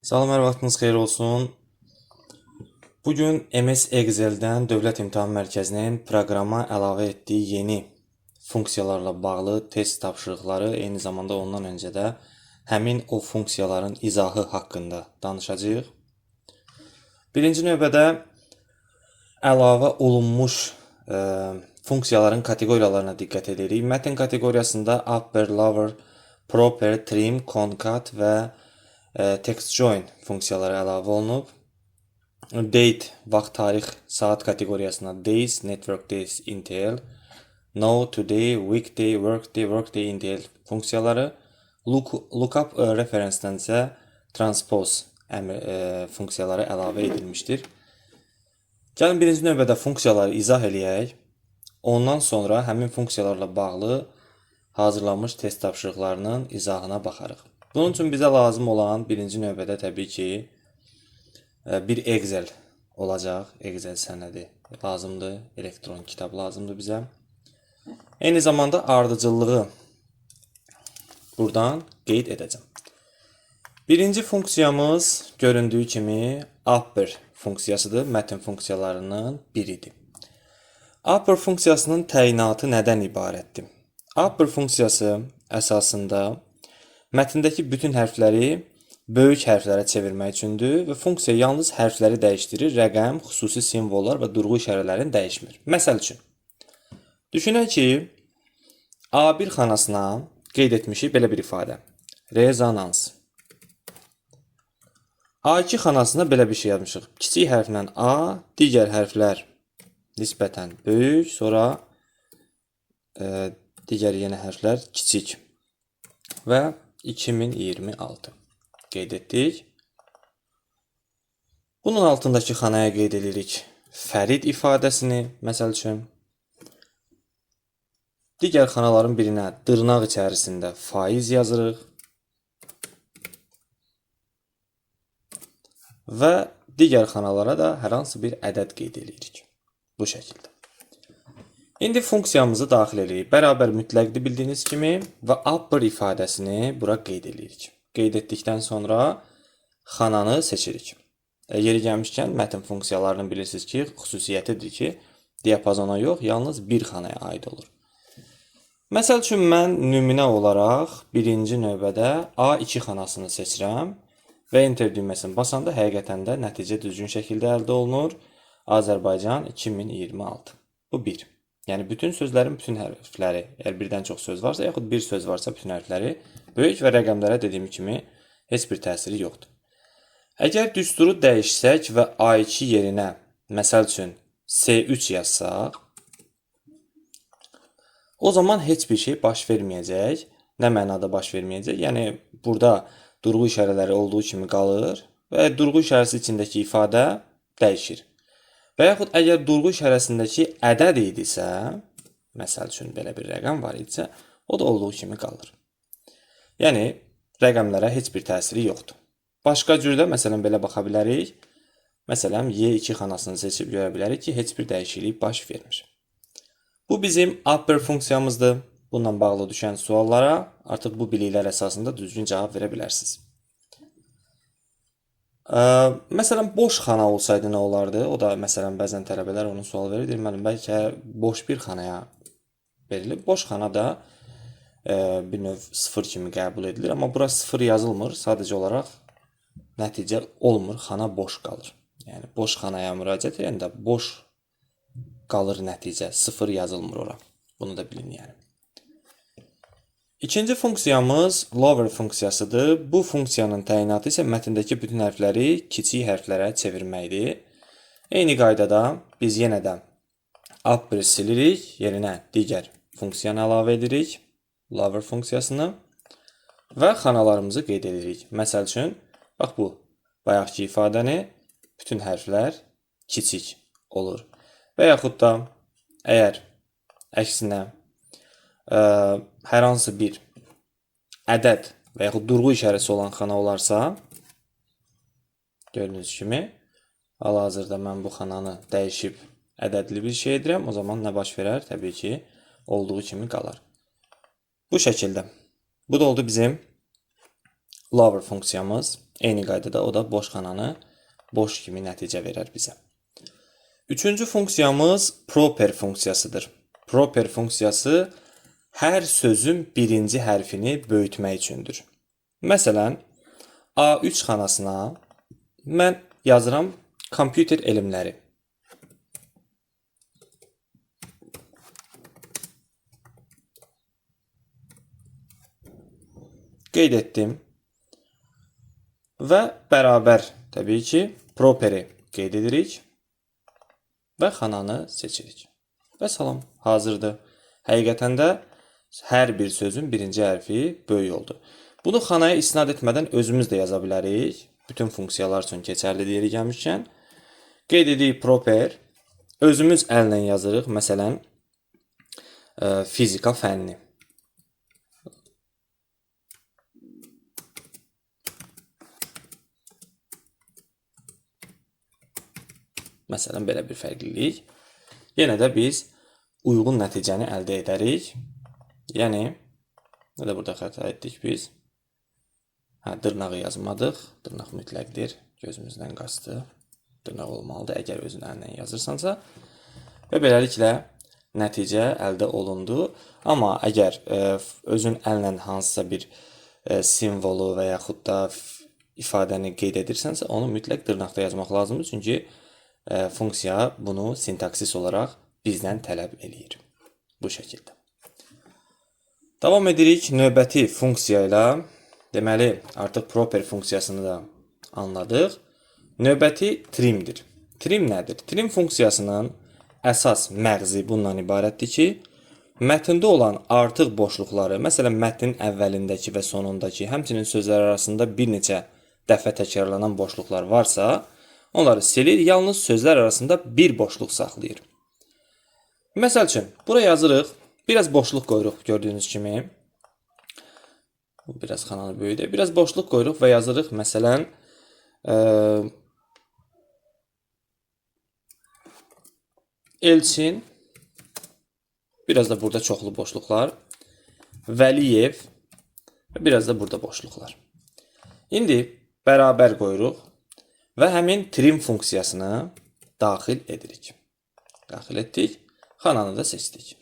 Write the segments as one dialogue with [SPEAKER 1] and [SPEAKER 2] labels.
[SPEAKER 1] Salam, hər vaxtınız xeyir olsun. Bugün MS Excel-dən Dövlət İmtahan Mərkəzinin proqrama əlavə etdiyi yeni funksiyalarla bağlı test tapşırıqları, eyni zamanda ondan öncə də həmin o funksiyaların izahı haqqında danışacağıq. Birinci növbədə əlavə olunmuş funksiyaların kateqoriyalarına diqqət edirik. Mətn kateqoriyasında upper, lower, proper, trim, concat və text join funksiyaları əlavə olunub. Date, vaxt, tarix, saat kateqoriyasına days, network days, Intel, know, today, weekday, workday, Intel funksiyaları. Lookup reference-dən isə transpose funksiyaları əlavə edilmişdir. Gəlin birinci növbədə funksiyaları izah eləyək. Ondan sonra həmin funksiyalarla bağlı hazırlanmış test tapşırıqlarının izahına baxarıq. Bunun üçün bizə lazım olan birinci növbədə təbii ki bir Excel olacaq. Excel sənədi lazımdır. Elektron kitab lazımdır bizə. Eyni zamanda ardıcıllığı buradan qeyd edəcəm. Birinci funksiyamız göründüyü kimi upper funksiyasıdır. Mətn funksiyalarının biridir. Upper funksiyasının təyinatı nədən ibarətdir? Upper funksiyası əsasında mətndəki bütün hərfləri böyük hərflərə çevirmək üçündür və funksiya yalnız hərfləri dəyişdirir, rəqəm, xüsusi simvollar və durğu işarələrini dəyişmir. Məsəl üçün, düşünək ki, A1 xanasına qeyd etmişik belə bir ifadə. Rezonans. A2 xanasına belə bir şey yazmışıq. Kiçik hərflə A, digər hərflər nisbətən böyük, sonra digər yeni hərflər kiçik və 2026 qeyd etdik. Bunun altındakı xanaya qeyd edirik fərid ifadəsini, məsəl üçün. Digər xanaların birinə dırnaq içərisində faiz yazırıq və digər xanalara da hər hansı bir ədəd qeyd edirik. Bu şəkildə. İndi funksiyamızı daxil edirik. Bərabər mütləqdir bildiyiniz kimi və upper ifadəsini bura qeyd edirik. Qeyd etdikdən sonra xananı seçirik. Yeri gəlmişkən mətn funksiyalarını bilirsiniz ki, xüsusiyyətidir ki, diapazona yox, yalnız bir xanaya aid olur. Məsəl üçün, mən nümunə olaraq birinci növbədə A2 xanasını seçirəm və enter düyməsini basanda həqiqətən də nəticə düzgün şəkildə əldə olunur. Azərbaycan 2026. Bu 1. Yəni, bütün sözlərin bütün hərfləri, əgər birdən çox söz varsa, yaxud bir söz varsa, bütün hərfləri böyük və rəqəmlərə dediyim kimi heç bir təsiri yoxdur. Əgər düsturu dəyişsək və A2 yerinə, məsəl üçün, C3 yazsaq, o zaman heç bir şey baş verməyəcək. Nə mənada baş verməyəcək? Yəni, burada durğu işarələri olduğu kimi qalır və durğu işarəsi içindəki ifadə dəyişir. Və yaxud əgər durğu işarəsindəki ədəd idisə, məsəl üçün belə bir rəqəm var idisə, o da olduğu kimi qalır. Yəni, rəqəmlərə heç bir təsiri yoxdur. Başqa cürdə, məsələn, belə baxa bilərik. Məsələn, Y2 xanasını seçib görə bilərik ki, heç bir dəyişiklik baş vermir. Bu bizim upper funksiyamızdır. Bununla bağlı düşən suallara artıq bu biliklər əsasında düzgün cavab verə bilərsiniz. Məsələn, boş xana olsaydı nə olardı? O da, məsələn, bəzən tələbələr onu sual verir. Deyir, müəllim, bəlkə boş bir xanaya verilir. Boş xana da bir növ 0 kimi qəbul edilir. Amma bura 0 yazılmır. Sadəcə olaraq nəticə olmur. Xana boş qalır. Yəni, boş xanaya müraciət edəndə boş qalır nəticə. 0 yazılmır ora. Bunu da bilin, yəni. İkinci funksiyamız lower funksiyasıdır. Bu funksiyanın təyinatı isə mətndəki bütün hərfləri kiçik hərflərə çevirməkdir. Eyni qaydada biz yenə də upper silirik, yerinə digər funksiyanı əlavə edirik, lower funksiyasını və xanalarımızı qeyd edirik. Məsəl üçün, bax bu, bayaqki ifadəni bütün hərflər kiçik olur. Və yaxud da əgər əksinə hər hansı bir ədəd və yaxud durğu işarəsi olan xana olarsa, gördüyünüz kimi, hal-hazırda mən bu xananı dəyişib ədədli bir şey edirəm, o zaman nə baş verər? Təbii ki, olduğu kimi qalar. Bu şəkildə. Bu da oldu bizim lower funksiyamız. Eyni qaydada o da boş xananı boş kimi nəticə verər bizə. Üçüncü funksiyamız proper funksiyasıdır. Proper funksiyası hər sözün birinci hərfini böyütmək üçündür. Məsələn, A3 xanasına mən yazıram kompüter elmləri. Qeyd etdim. Və bərabər, təbii ki, properi qeyd edirik və xananı seçirik. Və salam, hazırdır. Həqiqətən də hər bir sözün birinci hərfi böyük oldu. Bunu xanaya istinad etmədən özümüz də yaza bilərik. Bütün funksiyalar üçün keçərli yeri gəlmişkən. Qeyd edirik proper. Özümüz əllə yazırıq. Məsələn, fizika fənni. Məsələn, belə bir fərqlilik. Yenə də biz uyğun nəticəni əldə edərik. Yəni, nə də burada xəta etdik biz? Dırnağı yazmadıq. Dırnaq mütləqdir. Gözümüzdən qaçdı. Dırnaq olmalıdır, əgər özün əllə yazırsansa. Və beləliklə nəticə əldə olundu. Amma əgər özün əllə hansısa bir simvolu və yaxud da ifadəni qeyd edirsənsə, onu mütləq dırnaqda yazmaq lazımdır. Çünki funksiya bunu sintaksis olaraq bizdən tələb eləyir. Bu şəkildə. Davam edirik növbəti funksiya ilə. Deməli, artıq proper funksiyasını da anladıq. Növbəti trimdir. Trim nədir? Trim funksiyasının əsas məğzi bundan ibarətdir ki, mətndə olan artıq boşluqları, məsələn, mətnin əvvəlindəki və sonundakı, həmçinin sözlər arasında bir neçə dəfə təkrarlanan boşluqlar varsa, onları silir, yalnız sözlər arasında bir boşluq saxlayır. Məsəl üçün, buraya yazırıq, biraz boşluq qoyuruq gördüyünüz kimi. Biraz xananı böyüdək. Biraz boşluq qoyuruq və yazırıq, məsələn, Elçin, biraz da burada çoxlu boşluqlar, Vəliyev və biraz da burada boşluqlar. İndi bərabər qoyuruq və həmin trim funksiyasını daxil edirik. Daxil etdik, xananı da seçdik.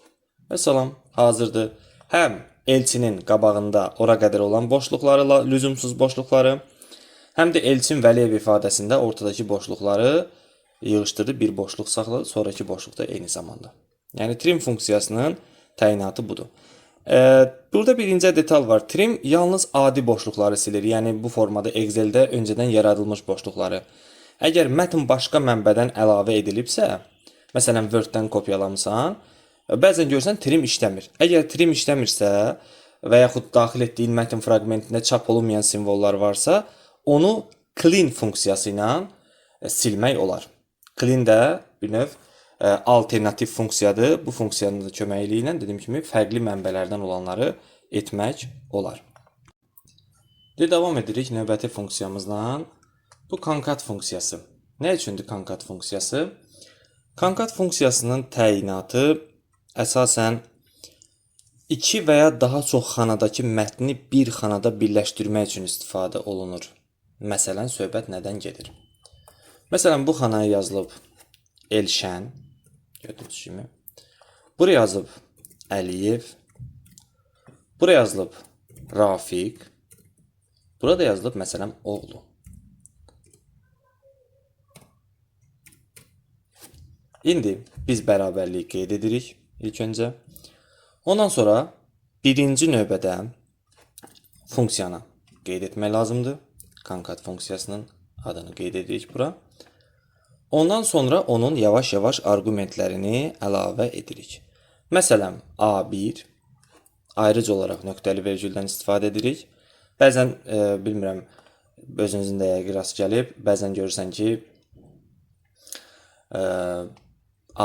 [SPEAKER 1] Və salam, hazırdır. Həm Elçinin qabağında ora qədər olan boşluqları, lüzumsuz boşluqları, həm də Elçin Vəliyev ifadəsində ortadakı boşluqları yığışdırdı, bir boşluq saxladı, sonraki boşluq da eyni zamanda. Yəni, trim funksiyasının təyinatı budur. Burada birinci detal var. Trim yalnız adi boşluqları silir. Yəni, bu formada Excel-də öncədən yaradılmış boşluqları. Əgər mətn başqa mənbədən əlavə edilibsə, məsələn, Word-dən kopyalamısan, bəzən görürsən trim işləmir. Əgər trim işləmirsə və yaxud daxil etdiyin mətn fraqmentində çap olunmayan simvollar varsa, onu clean funksiyası ilə silmək olar. Clean də bir növ alternativ funksiyadır. Bu funksiyanın da köməkliyi ilə dediyim kimi fərqli mənbələrdən olanları etmək olar. Davam edirik növbəti funksiyamızdan. Bu concat funksiyası. Nə üçündür concat funksiyası? Concat funksiyasının təyinatı əsasən 2 və ya daha çox xanadakı mətni bir xanada birləşdirmək üçün istifadə olunur. Məsələn, söhbət nədən gedir? Məsələn, bu xanaya yazılıb Elşən, gördüyünüz kimi. Buraya yazılıb Əliyev. Buraya yazılıb Rafiq. Burada yazılıb, məsələn, oğlu. İndi biz bərabərliyi qeyd edirik ilk öncə. Ondan sonra birinci növbədə funksiyanı qeyd etmək lazımdır. Concat funksiyasının adını qeyd edirik bura. Ondan sonra onun yavaş-yavaş arqumentlərini əlavə edirik. Məsələn, A1 ayrıca olaraq nöqtəli vergüldən istifadə edirik. Bəzən, bilmirəm, özünüzün də yəqin rast gəlib, bəzən görürsən ki,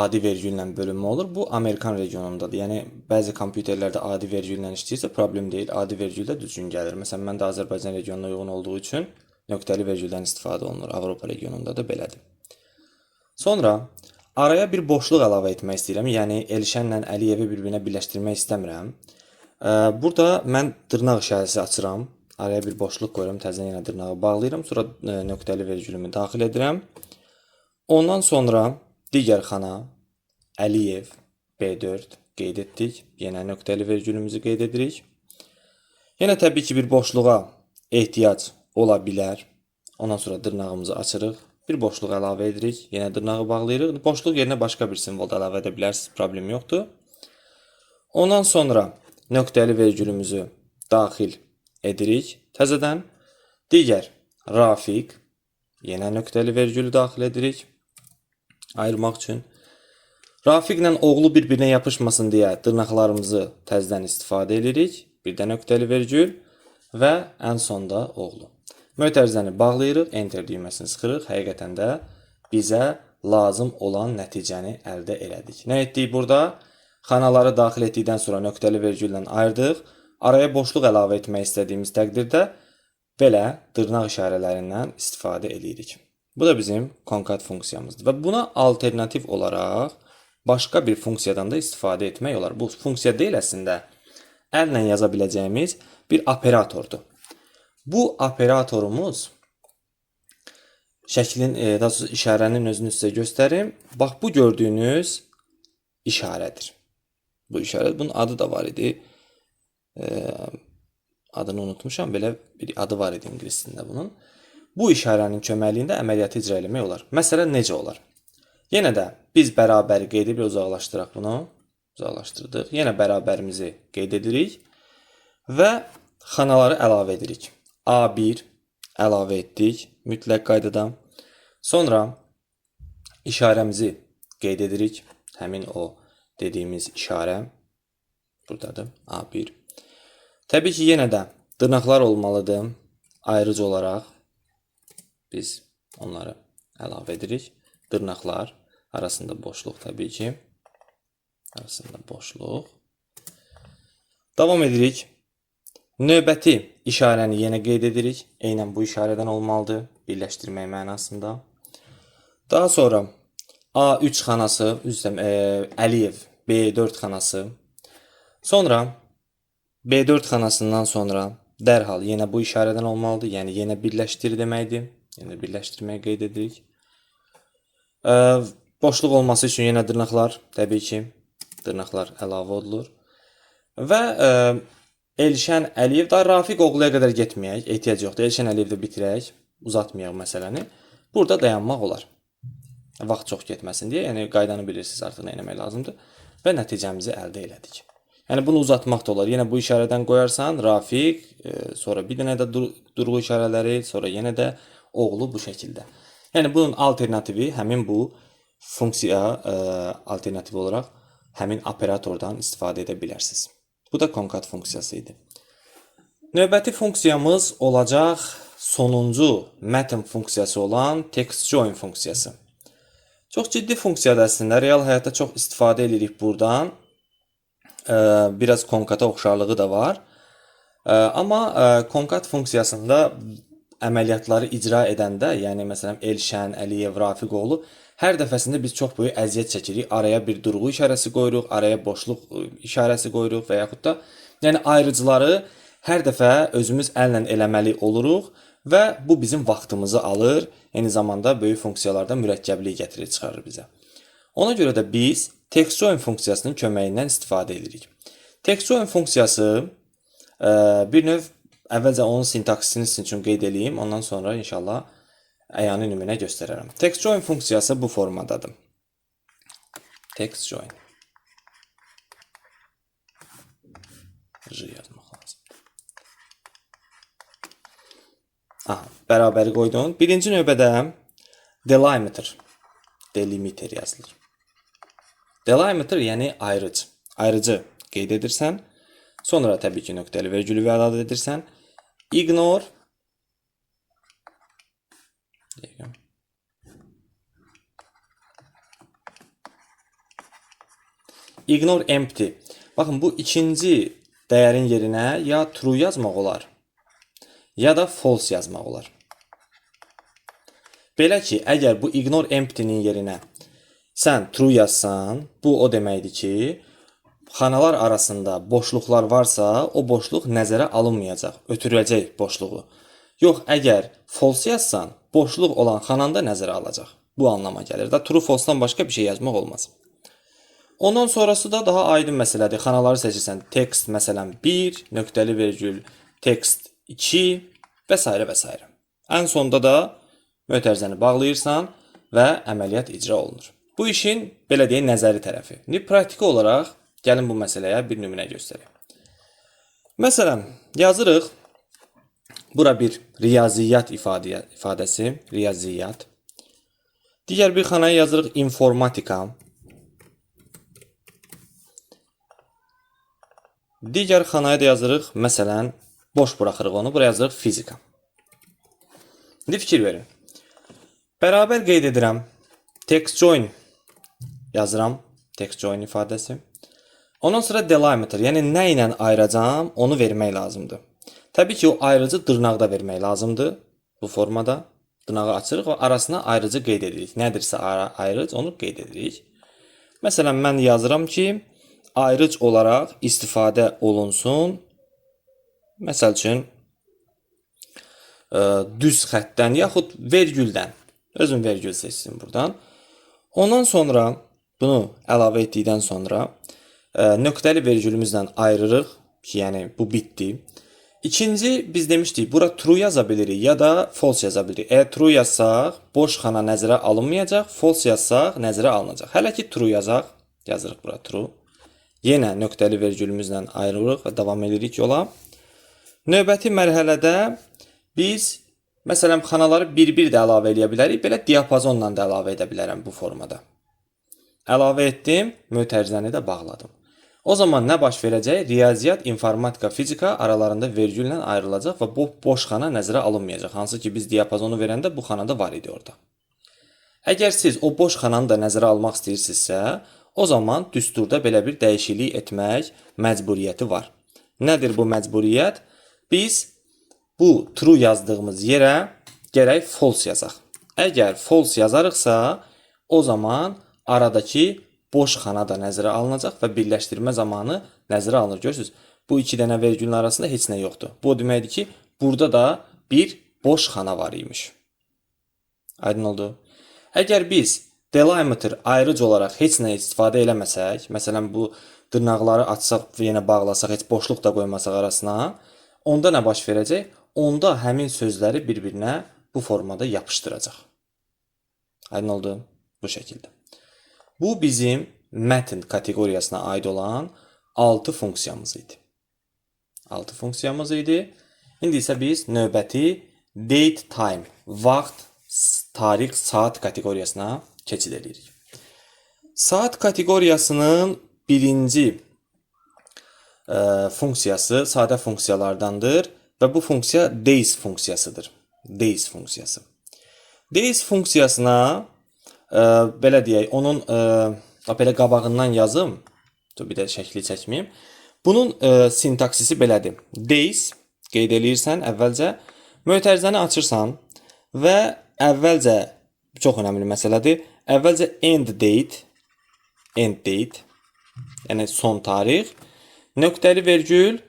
[SPEAKER 1] adi vergüllə bölünmə olur. Bu, Amerikan regionundadır. Yəni, bəzi kompüterlərdə adi vergüllə işləyirsə, problem deyil. Adi vergüldə düzgün gəlir. Məsələn, mən də Azərbaycan regionuna uyğun olduğu üçün nöqtəli vergüldən istifadə olunur. Avropa regionunda da belədir. Sonra, araya bir boşluq əlavə etmək istəyirəm. Yəni, Elşənlə Əliyevi bir-birinə birləşdirmək istəmirəm. Burada mən dırnaq işarəsi açıram. araya bir boşluq qoyuram, təzədən yenə dırnağı bağlayıram, sonra nöqtəli vergülümü daxil edirəm. Ondan sonra digər xana Əliyev B4 qeyd etdik. Yenə nöqtəli vergülümüzü qeyd edirik. Yenə təbii ki, bir boşluğa ehtiyac ola bilər. Ondan sonra dırnağımızı açırıq. Bir boşluq əlavə edirik. Yenə dırnağı bağlayırıq. Boşluq yerinə başqa bir simvol da əlavə edə bilərsiniz. Problem yoxdur. Ondan sonra nöqtəli vergülümüzü daxil edirik. Təzədən digər Rafiq. Yenə nöqtəli vergülü daxil edirik. Ayırmaq üçün. Rafiqlə oğlu bir-birinə yapışmasın deyə dırnaqlarımızı təzədən istifadə edirik. Bir də nöqtəli vergül və ən sonda oğlu. Mötərizəni bağlayırıq, enter düyməsini sıxırıq. Həqiqətən də bizə lazım olan nəticəni əldə elədik. Nə etdik burada? Xanaları daxil etdikdən sonra nöqtəli vergüllə ayırdıq. Araya boşluq əlavə etmək istədiyimiz təqdirdə belə dırnaq işarələrindən istifadə edirik. Bu da bizim concat funksiyamızdır və buna alternativ olaraq başqa bir funksiyadan da istifadə etmək olar. Bu funksiya deyil əslində, əllə yaza biləcəyimiz bir operatordur. Bu operatorumuz şəklin, daha doğrusu işarənin özünü sizə göstərim. Bax, bu gördüyünüz işarədir. Bu işarə, bunun adı da var idi. Adını unutmuşam, belə bir adı var idi ingilis dilində bunun. Bu işarənin köməkliyində əməliyyatı icra etmək olar. Məsələn, necə olar? Yenə də biz bərabəri qeyd edib uzaqlaşdıraq bunu. Uzaqlaşdırdıq. Yenə bərabərimizi qeyd edirik və xanaları əlavə edirik. A1 əlavə etdik mütləq qaydada. Sonra işarəmizi qeyd edirik. Həmin o dediyimiz işarə buradadır. A1. Təbii ki, yenə də dırnaqlar olmalıdır. Ayrıcı olaraq biz onları əlavə edirik. Dırnaqlar arasında boşluq təbii ki. Arasında boşluq. Davam edirik. Növbəti işarəni yenə qeyd edirik. Eynən bu işarədən olmalıdır. Birləşdirmək mənasında. Daha sonra A3 xanası, Əliyev B4 xanası. Sonra B4 xanasından sonra dərhal yenə bu işarədən olmalıdır. Yəni yenə birləşdir deməkdir. Yenə birləşdirməyi qeyd edirik. Boşluq olması üçün yenə dırnaqlar, təbii ki, dırnaqlar əlavə olunur. Və Elşən Əliyev, daha Rafiq oğluya qədər getməyək, ehtiyac yoxdur. Elşən Əliyevdə bitirək, uzatmayaq məsələni. Burada dayanmaq olar. Vaxt çox getməsin deyə, yəni qaydanı bilirsiniz artıq nə etmək lazımdır. Və nəticəmizi əldə elədik. Yəni bunu uzatmaq da olar. Yenə bu işarədən qoyarsan, Rafiq, sonra bir dənə də durğu işarələri, sonra yenə də oğlu bu şəkildə. Yəni bunun alternativi həmin bu funksiya alternativi olaraq həmin operatordan istifadə edə bilərsiniz. Bu da concat funksiyası idi. Növbəti funksiyamız olacaq sonuncu mətn funksiyası olan text join funksiyası. Çox ciddi funksiyadır əslində. Real həyatda çox istifadə edirik buradan. Biraz concata oxşarlığı da var. Amma concat funksiyasında əməliyyatları icra edəndə, yəni məsələn Elşən, Əliyev, Rafiqoğlu, hər dəfəsində biz çox böyük əziyyət çəkirik. Araya bir durğu işarəsi qoyuruq, araya boşluq işarəsi qoyuruq və yaxud da yəni ayrıcıları hər dəfə özümüz əllə eləməli oluruq və bu bizim vaxtımızı alır. Eyni zamanda böyük funksiyalarda mürəkkəblik gətirir, çıxarır bizə. Ona görə də biz text join funksiyasının köməyindən istifadə edirik. Text join funksiyası bir növ əvvəlcə onun sintaksisini sizin üçün qeyd edeyim, ondan sonra inşallah əyani nümunə göstərərəm. Text join funksiyası bu formadadır. Text join. Yazmaq lazım. Bərabəri qoydum. Birinci növbədə delimiter yazılır. Delimiter yəni ayrıcı. Ayrıcı qeyd edirsən. Sonra təbii ki, nöqtəli vergülü əlavə edirsən. Ignore empty. Baxın, bu ikinci dəyərin yerinə ya true yazmaq olar, ya da false yazmaq olar. Belə ki, əgər bu ignore empty-nin yerinə sən true yazsan, bu o deməkdir ki, xanalar arasında boşluqlar varsa, o boşluq nəzərə alınmayacaq, ötürüləcək boşluğu. Yox, əgər false yazsan, boşluq olan xananda nəzərə alacaq. Bu anlama gəlir. Da true false-dan başqa bir şey yazmaq olmaz. Ondan sonrası da daha aydın məsələdir. Xanaları seçirsən. Text məsələn 1, nöqtəli vergül, text 2 və s. və s. Ən sonda da mötərizəni bağlayırsan və əməliyyat icra olunur. Bu işin belə deyək nəzəri tərəfi. İndi praktiki olaraq gəlin bu məsələyə bir nümunə göstərək. Məsələn, yazırıq. Bura bir riyaziyyat ifadəsi, riyaziyyat. Digər bir xanaya yazırıq informatika. Digər xanaya da yazırıq, məsələn, boş buraxırıq onu, buraya yazırıq fizika. İndi fikir verin. Bərabər qeyd edirəm. Text join yazıram, text join ifadəsi. Ondan sonra delimiter, yəni nə ilə ayıracam, onu vermək lazımdır. Təbii ki, o ayrıcı dırnaqda vermək lazımdır bu formada. Dırnağı açırıq və arasına ayrıcı qeyd edirik. Nədirsə ayrıc, onu qeyd edirik. Məsələn, mən yazıram ki, ayrıc olaraq istifadə olunsun. Məsəl üçün, düz xəttdən yaxud vergüldən. Özüm vergül seçsin buradan. Ondan sonra, bunu əlavə etdikdən sonra, nöqtəli vergülümüzlə ayırırıq ki, yəni bu bitdi. İkinci, biz demişdik, bura true yaza bilirik ya da false yaza bilirik. Əgər true yazsaq, boş xana nəzərə alınmayacaq, false yazsaq, nəzərə alınacaq. Hələ ki, true yazaq, yazırıq bura true. Yenə nöqtəli vergülümüzlə ayırırıq və davam edirik yola. Növbəti mərhələdə biz, məsələn, xanaları bir-bir də əlavə edə bilərik, belə diapazonla da əlavə edə bilərəm bu formada. Əlavə etdim, mötərizəni də bağladım. O zaman nə baş verəcək? Riyaziyyat, informatika, fizika aralarında vergüllə ayrılacaq və bu boş xana nəzərə alınmayacaq. Hansı ki, biz diapazonu verəndə bu xanada var idi orada. Əgər siz o boş xananı da nəzərə almaq istəyirsinizsə, o zaman düsturda belə bir dəyişiklik etmək məcburiyyəti var. Nədir bu məcburiyyət? Biz bu true yazdığımız yerə gərək false yazaq. Əgər false yazarıqsa, o zaman aradakı boş xana da nəzərə alınacaq və birləşdirmə zamanı nəzərə alınır. Görürsünüz, bu iki dənə vergülün arasında heç nə yoxdur. Bu deməkdir ki, burada da bir boş xana var imiş. Aydın oldu. Əgər biz delimiter ayrıc olaraq heç nə istifadə eləməsək, məsələn, bu dırnaqları açsaq və yenə bağlasaq, heç boşluq da qoymasaq arasına, onda nə baş verəcək? Onda həmin sözləri bir-birinə bu formada yapışdıracaq. Aydın oldu? Bu şəkildə. Bu bizim mətn kateqoriyasına aid olan 6 funksiyamız idi. 6 funksiyamız idi. İndi isə biz növbəti date time, vaxt, tarix, saat kateqoriyasına keçid edirik. Saat kateqoriyasının birinci funksiyası sadə funksiyalardandır və bu funksiya days funksiyasıdır. Days funksiyası. Days funksiyasına belə deyək, onun belə qabağından yazım. Bir də şəkli çəkməyim. Bunun sintaksisi belədir. Days qeyd eləyirsən əvvəlcə, mötərizəni açırsan və əvvəlcə, çox önəmli məsələdir, əvvəlcə end date, yəni son tarix, nöqtəli vergül,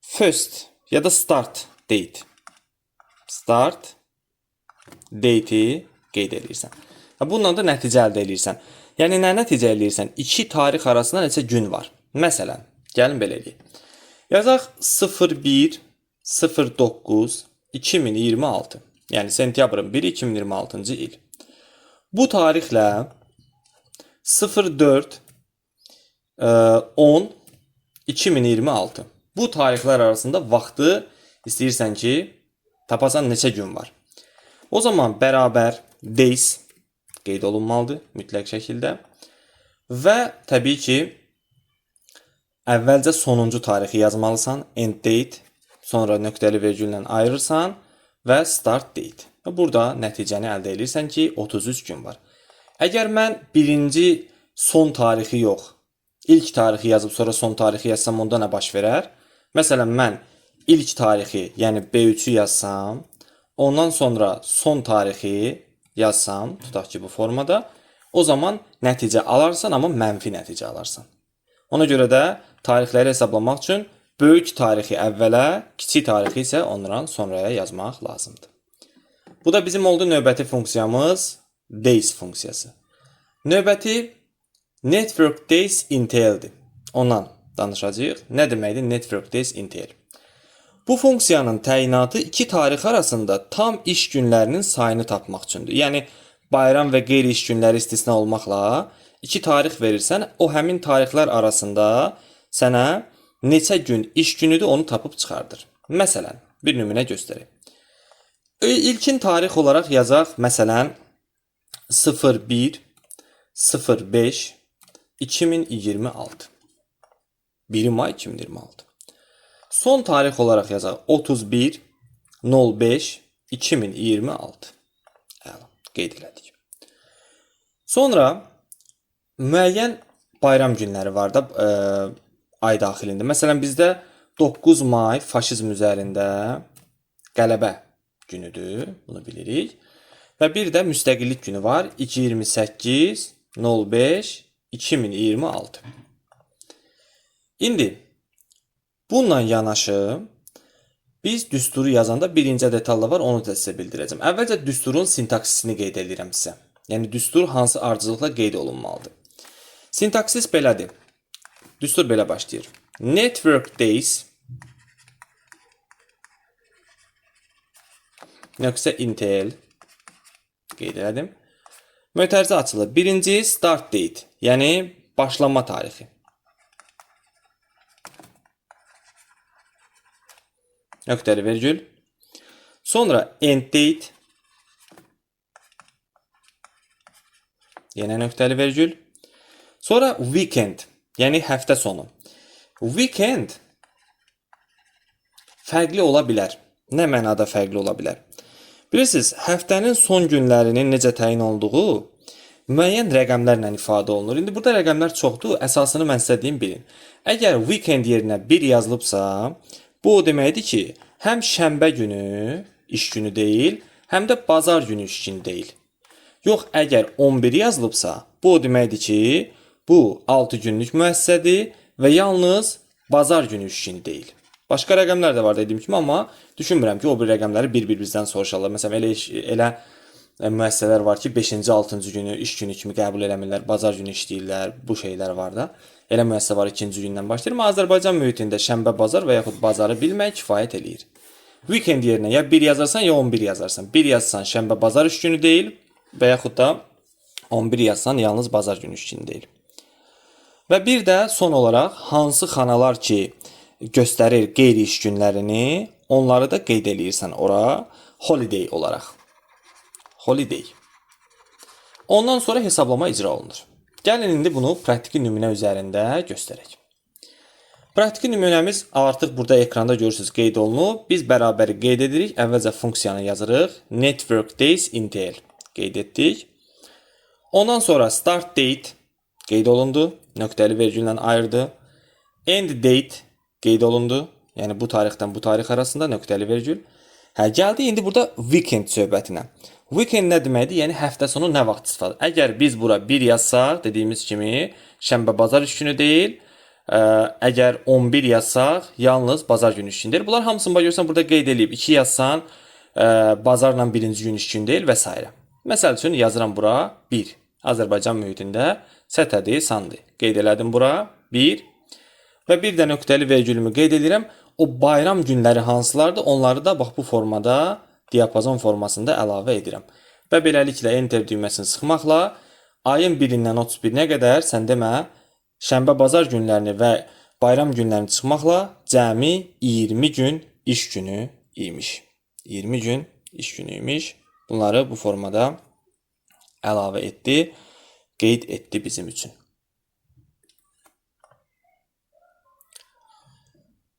[SPEAKER 1] first ya da start date. Start date'i qeyd eləyirsən. Bununla da nəticə əldə edirsən. Yəni, nə nəticə eləyirsən? İki tarix arasında neçə gün var? Məsələn, gəlin belə eləyək. Yazaq 01-09-2026. Yəni, sentyabrın 1-i 2026-cı il. Bu tarixlə 04-10-2026. Bu tarixlər arasında vaxtı istəyirsən ki, tapasan neçə gün var. O zaman bərabər days qeyd olunmalıdır mütləq şəkildə. Və təbii ki, əvvəlcə sonuncu tarixi yazmalısan, end date, sonra nöqtəli vergüllə ayırırsan və start date. Burada nəticəni əldə edirsən ki, 33 gün var. Əgər mən birinci son tarixi yox, ilk tarixi yazıb sonra son tarixi yazsam, onda nə baş verər? Məsələn, mən ilk tarixi, yəni B3-ü yazsam, ondan sonra son tarixi yazsam, tutaq ki, bu formada, o zaman nəticə alarsan, amma mənfi nəticə alarsan. Ona görə də tarixləri hesablamaq üçün böyük tarixi əvvələ, kiçik tarixi isə ondan sonraya yazmaq lazımdır. Bu da bizim oldu növbəti funksiyamız days funksiyası. Növbəti network days entail'dir. Ondan danışacağıq. Nə deməkdir network days entail? Bu funksiyanın təyinatı iki tarix arasında tam iş günlərinin sayını tapmaq üçündür. Yəni bayram və qeyri-iş günləri istisna olmaqla iki tarix verirsən, o həmin tarixlər arasında sənə neçə gün iş günüdür onu tapıb çıxardır. Məsələn, bir nümunə göstərək. İlkin tarix olaraq yazaq, məsələn 01 05 2026. 1 may 2026. Son tarix olaraq yazaq 31 05 2026. Qeyd elədik. Sonra müəyyən bayram günləri var da ay daxilində. Məsələn bizdə 9 may faşizm üzərində qələbə günüdür. Bunu bilirik. Və bir də müstəqillik günü var. 28 05 2026. İndi bununla yanaşı biz düsturu yazanda birinci detalda var, onu da sizə bildirəcəm. Əvvəlcə düsturun sintaksisini qeyd edirəm sizə. Yəni düstur hansı ardıcılıqla qeyd olunmalıdır. Sintaksis belədir. Düstur belə başlayır. Network days nöqtə entail qeyd elədim. Mötərizə açılır. Birinci start date, yəni başlanma tarixi. Nöqtəli vergül. Sonra end date. Yenə nöqtəli vergül. Sonra weekend, yəni həftə sonu. Weekend fərqli ola bilər. Nə mənada fərqli ola bilər? Bilirsiniz, həftənin son günlərinin necə təyin olduğu müəyyən rəqəmlərlə ifadə olunur. İndi burada rəqəmlər çoxdur, əsasını mən sizə deyim bilin. Əgər weekend yerinə 1 yazılıbsa, bu o deməkdir ki, həm şənbə günü iş günü deyil, həm də bazar günü iş günü deyil. Yox, əgər 11 yazılıbsa, bu o deməkdir ki, bu 6 günlük müəssisədir və yalnız bazar günü iş günü deyil. Başqa rəqəmlər də var dediyim kimi, amma düşünmürəm ki, o bir rəqəmləri bir-birimizdən soruşarlar. Məsələn, elə müəssisələr var ki, 5-ci, 6-cı günü iş günü kimi qəbul eləmirlər, bazar günü işləyirlər, bu şeylər var da. Elə müəssisə var 2-ci gündən başlayır. Amma Azərbaycan mühitində şənbə, bazar və yaxud bazarı bilmək kifayət eləyir. Weekend yerinə ya 1 yazarsan, ya 11 yazarsan. 1 yazsan şənbə, bazar iş günü deyil və yaxud da 11 yazsan yalnız bazar günü iş günü deyil. Və bir də son olaraq hansı xanalar ki göstərir qeyri-iş günlərini, onları da qeyd eləyirsən ora holiday olaraq. Holiday. Ondan sonra hesablama icra olunur. Gəlin indi bunu praktiki nümunə üzərində göstərək. Praktiki nümunəmiz artıq burada ekranda görürsünüz qeyd olunub. Biz bərabəri qeyd edirik. Əvvəlcə funksiyanı yazırıq. Network days entail qeyd etdik. Ondan sonra start date qeyd olundu. Nöqtəli vergüllə ayırdı. End date qeyd olundu. Yəni bu tarixdən bu tarix arasında nöqtəli vergül. Gəldi indi burada weekend söhbətinə. Weekend nə deməkdir? Yəni həftə sonu nə vaxt istifadə? Əgər biz bura 1 yazsaq, dediyimiz kimi şənbə, bazar iş günü deyil. Əgər 11 yazsaq, yalnız bazar günü iş günü deyil. Bunlar hamısını görürsən burada qeyd edib. 2 yazsan, bazarla birinci gün iş günü deyil və s. Məsəl üçün yazıram bura 1. Azərbaycan mühitində Saturday, Sunday. Qeyd elədim bura 1. Və bir də nöqtəli vergülümü qeyd edirəm. O bayram günləri hansılardır? Onları da bax bu formada, diapazon formasında əlavə edirəm. Və beləliklə enter düyməsini sıxmaqla ayın 1-dən 31-nə qədər sən demə şənbə, bazar günlərini və bayram günlərini çıxmaqla cəmi 20 gün iş günü imiş. 20 gün iş günü imiş. Bunları bu formada əlavə etdi, qeyd etdi bizim üçün.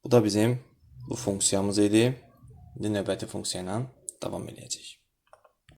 [SPEAKER 1] Bu da bizim bu funksiyamız idi. İndi növbəti funksiya ilə davam edəcəyik.